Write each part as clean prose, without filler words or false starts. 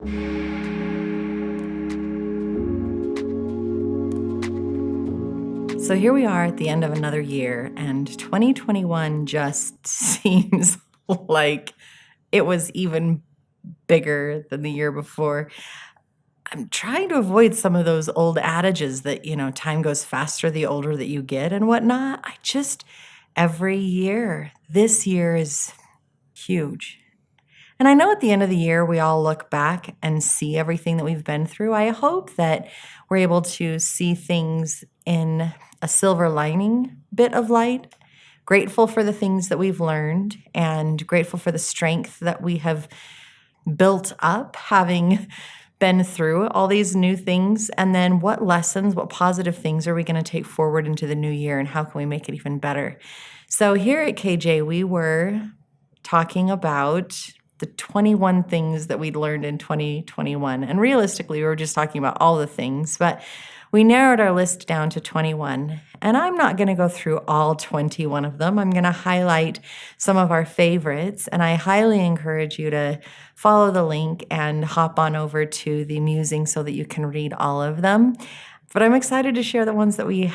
So here we are at the end of another year, and 2021 just seems like it was even bigger than the year before. I'm trying to avoid some of those old adages that, time goes faster the older that you get and whatnot. Every year, this year is huge. And I know at the end of the year, we all look back and see everything that we've been through. I hope that we're able to see things in a silver lining bit of light, grateful for the things that we've learned, and grateful for the strength that we have built up having been through all these new things. And then what lessons, what positive things are we going to take forward into the new year, and how can we make it even better? So here at KJ, we were talking about the 21 things that we'd learned in 2021. And realistically, we were just talking about all the things, but we narrowed our list down to 21. And I'm not going to go through all 21 of them. I'm going to highlight some of our favorites. And I highly encourage you to follow the link and hop on over to the Musing so that you can read all of them. But I'm excited to share the ones that we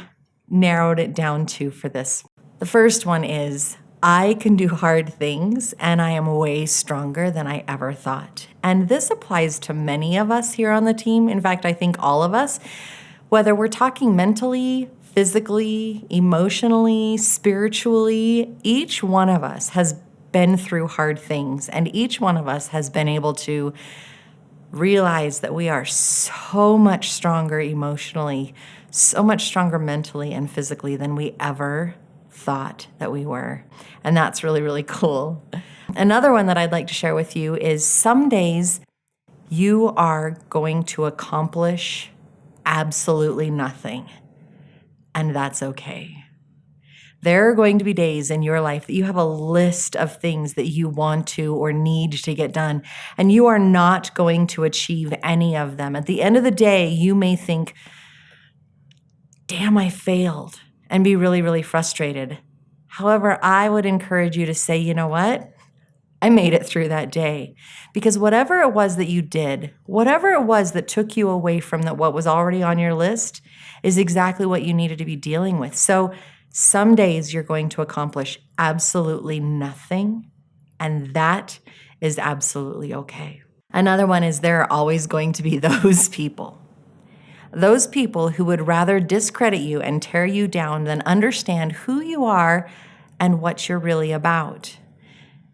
narrowed it down to for this. The first one is, I can do hard things and I am way stronger than I ever thought. And this applies to many of us here on the team. In fact, I think all of us, whether we're talking mentally, physically, emotionally, spiritually, each one of us has been through hard things, and each one of us has been able to realize that we are so much stronger emotionally, so much stronger mentally and physically than we ever thought that we were. And that's really, really cool. Another one that I'd like to share with you is some days you are going to accomplish absolutely nothing, and that's okay. There are going to be days in your life that you have a list of things that you want to or need to get done, and you are not going to achieve any of them. At the end of the day, you may think, damn, I failed, and be really, really frustrated. However, I would encourage you to say, you know what? I made it through that day. Because whatever it was that you did, whatever it was that took you away from what was already on your list, is exactly what you needed to be dealing with. So some days you're going to accomplish absolutely nothing, and that is absolutely okay. Another one is, there are always going to be those people. Those people who would rather discredit you and tear you down than understand who you are and what you're really about.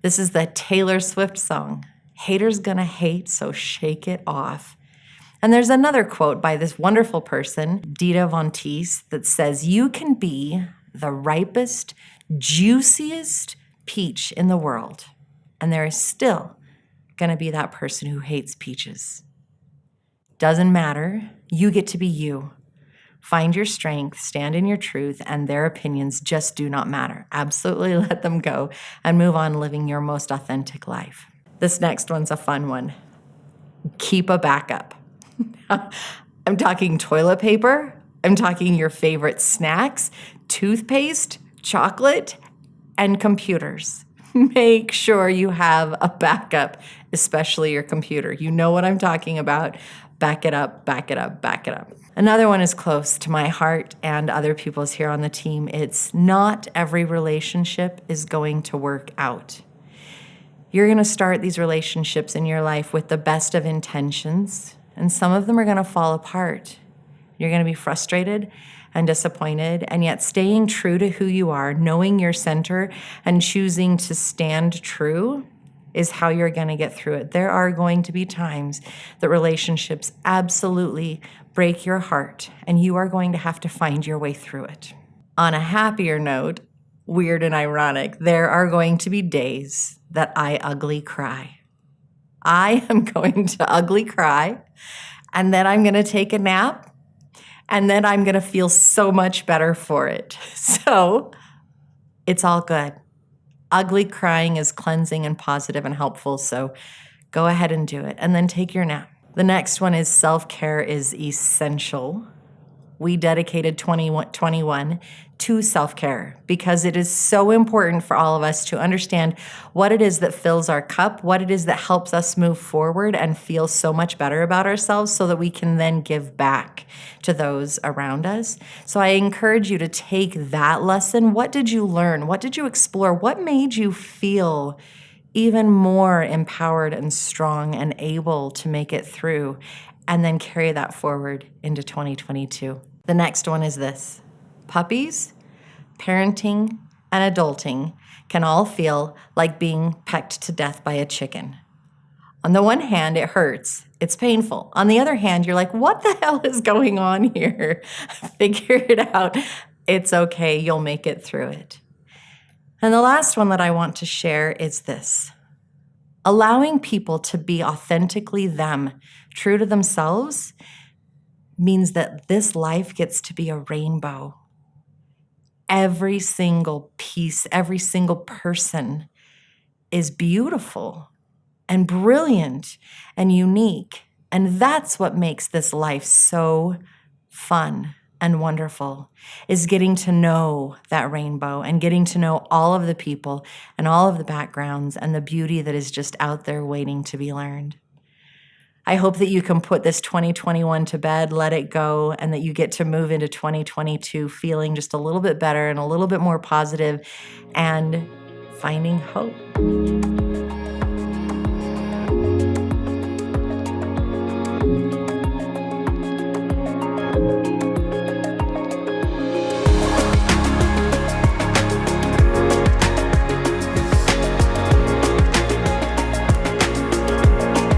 This is the Taylor Swift song, "Haters Gonna Hate, So Shake It Off." And there's another quote by this wonderful person, Dita Von Teese, that says, you can be the ripest, juiciest peach in the world, and there is still gonna be that person who hates peaches. Doesn't matter. You get to be you. Find your strength, stand in your truth, and their opinions just do not matter. Absolutely let them go and move on living your most authentic life. This next one's a fun one. Keep a backup. I'm talking toilet paper. I'm talking your favorite snacks, toothpaste, chocolate, and computers. Make sure you have a backup, especially your computer. You know what I'm talking about. Back it up, back it up, back it up. Another one is close to my heart and other people's here on the team. It's not every relationship is going to work out. You're going to start these relationships in your life with the best of intentions, and some of them are going to fall apart. You're going to be frustrated and disappointed, and yet staying true to who you are, knowing your center, and choosing to stand true is how you're going to get through it. There are going to be times that relationships absolutely break your heart, and you are going to have to find your way through it. On a happier note, weird and ironic, there are going to be days that I ugly cry. I am going to ugly cry, and then I'm going to take a nap, and then I'm going to feel so much better for it. So it's all good. Ugly crying is cleansing and positive and helpful, so go ahead and do it, and then take your nap. The next one is, self-care is essential. we dedicated 2021 to self-care because it is so important for all of us to understand what it is that fills our cup, what it is that helps us move forward and feel so much better about ourselves so that we can then give back to those around us. So I encourage you to take that lesson. What did you learn? What did you explore? What made you feel even more empowered and strong and able to make it through? And then carry that forward into 2022. The next one is this. Puppies, parenting, and adulting can all feel like being pecked to death by a chicken. On the one hand, it hurts. It's painful. On the other hand, you're like, what the hell is going on here? Figure it out. It's okay. You'll make it through it. And the last one that I want to share is this. Allowing people to be authentically them, true to themselves, means that this life gets to be a rainbow. Every single piece, every single person is beautiful and brilliant and unique. And that's what makes this life so fun and wonderful, is getting to know that rainbow and getting to know all of the people and all of the backgrounds and the beauty that is just out there waiting to be learned. I hope that you can put this 2021 to bed, let it go, and that you get to move into 2022 feeling just a little bit better and a little bit more positive and finding hope.